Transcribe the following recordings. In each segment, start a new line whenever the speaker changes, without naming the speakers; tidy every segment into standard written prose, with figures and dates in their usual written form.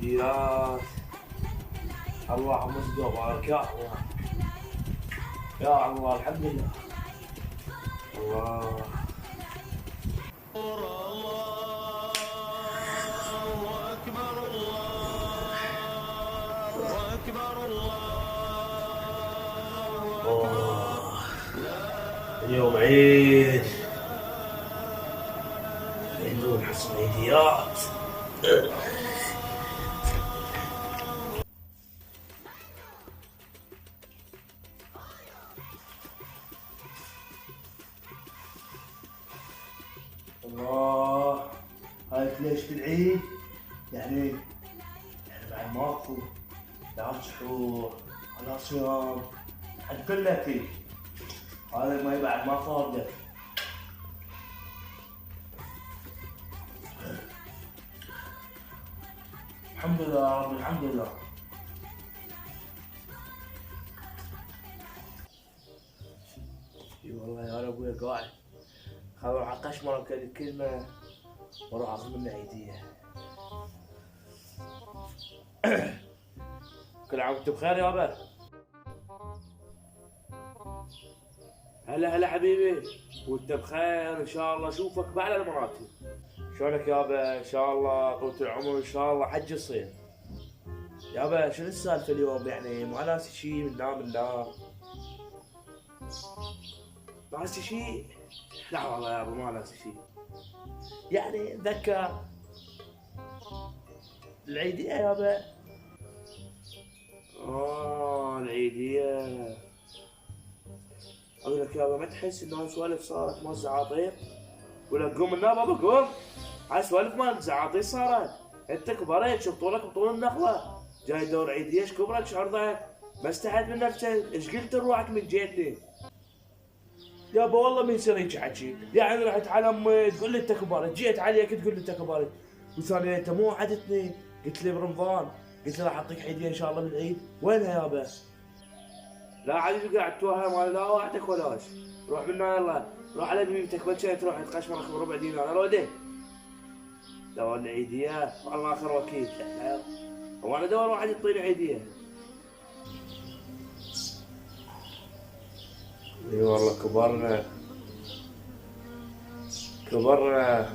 عيديات. اللهم اصدق بارك يا الله. يا الله الحمد لله. الله
أكبر الله أكبر الله.
اليوم عيد، عندنا حصل عيديات. الله، هاي ليش العيد؟ يعني بعد ماكو لا سحور ولا صيام، بعد كله اكيد. هذا ما بعد ما فاضله. الحمد لله يا رب، الحمد لله. اي والله يا ابوي قاعد خلوا عقش مرة الكلمة واروح اخذ منه عيدية. كل عام وانت بخير يابا. هلا هلا حبيبي، وانت بخير ان شاء الله اشوفك باعلى المراتب. شلونك يابا؟ ان شاء الله طولة العمر ان شاء الله حج يصير. يابا شنو السالفة اليوم؟ يعني مو ناسي شي من نام ناسي شي؟ لا والله يابا ما ناسي شي. يعني ذكر العيدية يابا. العيدية. اقول لك يابا، ما تحس انه هالسوالف صارت مال زعاطير؟ ولا قوم من النار بابا قوم. هاي سوالف مال زعاطير صارت. انت كبرت، شوف طولك بطول النخلة، جاي دور عيدية، ايش كبرك ايش عرضك؟ ما استحيت من نفسك، ايش قلت لروحك من جيتني؟ يابا والله ما يصير هيك حكي، يعني رحت على امي تقول لي انت كبرت، جيت عليك تقول لي انت كبرت، وثانيا انت مو وعدتني، قلت لي برمضان، قلت لي راح اعطيك عيدية ان شاء الله بالعيد، وينها يابا؟ لا حبيبي قاعد توهم، لا وحدك ولاش. روح منا يلا، روح على بيبتك بلشة تروح تقشمرك بربع دينار، رودي. دور العيدية والله اخر وكيل. هو انا دور واحد يعطيني عيدية؟ اي والله كبرنا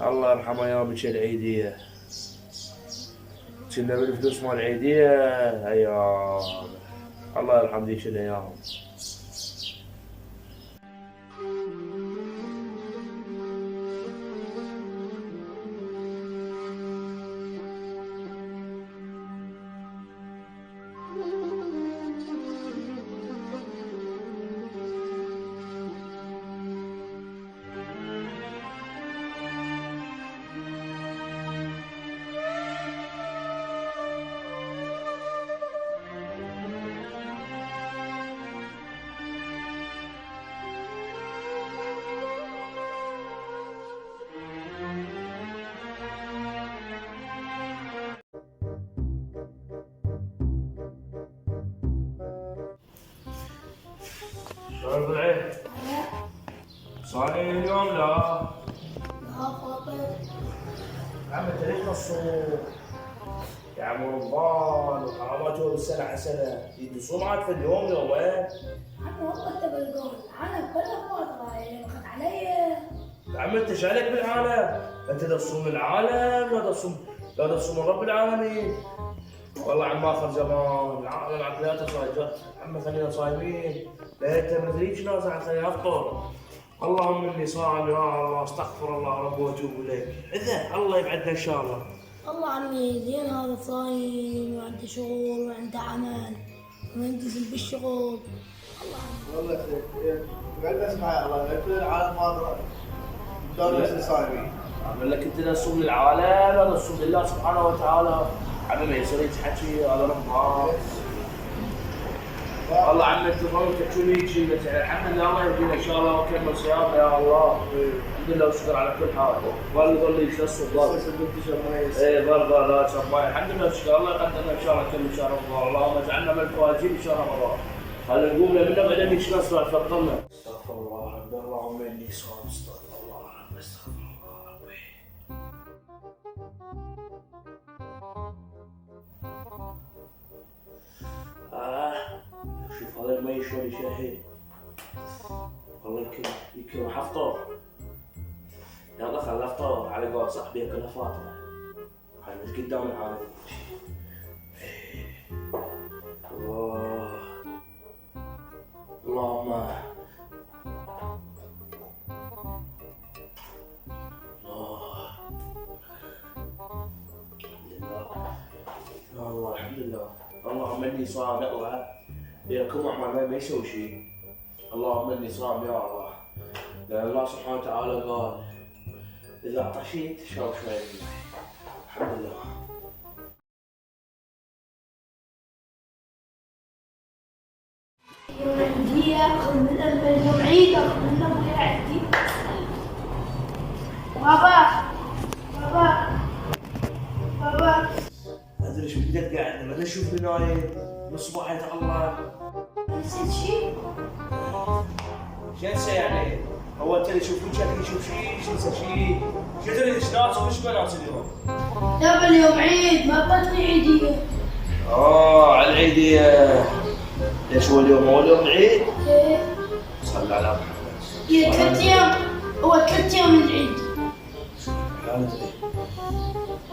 الله يرحمه يوم شي العيدية. كنا بالفلوس مال العيدية ايام، الله يرحم ذيك الايام. شلون بالعيد؟ صايم اليوم لا؟
لا فاطر.
عم انت ليش مصوم؟ يا عم رمضان وحرامات يوم السنة حسنة، يدسون عاد في اليوم يومين.
عمي والله انت بالقول العالم كله فاطرة، يعني اخذ علي.
يا عم انت شالك بالعالم؟ انت تصوم العالم لا تصوم رب العالمين. والله عم اخر زمان العالم عقلياته صايره، عم خلينا صايمين، لا انت ما ادري شنو صار خلينا افطر. اللهم اني صائم يا الله، استغفر الله ربي واتوب اليك. اذا الله يبعدنا ان شاء الله.
والله عمي زين هذا صايم وعنده شغل وعنده عمل وينتزل بالشغل.
والله قاعد اسمع الله كل العالم فاضي دول بس صايمين.
اقول لك انت لا تصوم للعالم ولا تصوم لله سبحانه وتعالى. عمي ما يصير يتحكي هذا رمضان. والله عم انت فهمت شو يجي، بس الحمد لله الله يهدينا ان شاء الله وكمل صيامنا يا الله. الحمد لله وشكر على كل حال. والله ظل يشرب ضل. ايه ضل لا شرب ماي، الحمد لله وشكر الله يقدرنا ان شاء الله نكمل شهر رمضان، اللهم اجعلنا من الفائزين بشهر رمضان. هلا نقوم لنا بعدين نيجي نصلي تفضلنا. استغفر الله ربي، اللهم اني صائم، استغفر الله ربي، استغفر الله ربي. غير ما يشوي شيء. والله يمكن راح افطر. يلا خل افطر على قول صاحبي ياكلها فاطمه. هاي مش قدام العالم. الله اللهم الله الحمد لله. اللهم اني صائم يا الله. ياكم اعمال ما يسوي شيء. اللهم اني صائم يا الله. لان الله سبحانه وتعالى قال اذا عطشيت شرب شويه. الحمد لله.
يوم عندي اخذ من اليوم عيد اخذ من ابوي عندي. بابا
ادري شو بدك قاعد ما اشوف لي نايم من الصبح يا الله.
نسيت شيء؟
شو انسى يعني؟ هو انت اللي يشوف وجهك يشوف شيء، شو انسى شيء؟ شو تدري ايش ناس وش بنات اليوم؟
لا اليوم عيد ما بطني عيدية.
على العيدية. ليش هو اليوم هو اليوم العيد؟
ايه
صلى على محمد.
هي 3 ايام، هو 3 ايام من العيد.
لا ندري.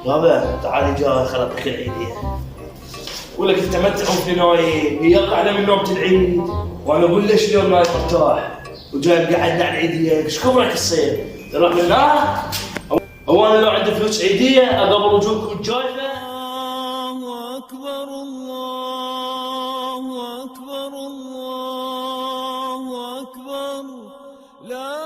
بابا تعالي جاي خلطك العيدية. اقول لك تمتعوا في نايم، هي قاعدة من نومة العيد، وانا اقول ليش اليوم نايم مرتاح، وجاي قاعد على العيدية، ايش كبرك تصير؟ تروح لله؟ هو انا لو عندي فلوس عيدية اقبل وجودكم الجايزة؟
الله أكبر الله أكبر الله أكبر لا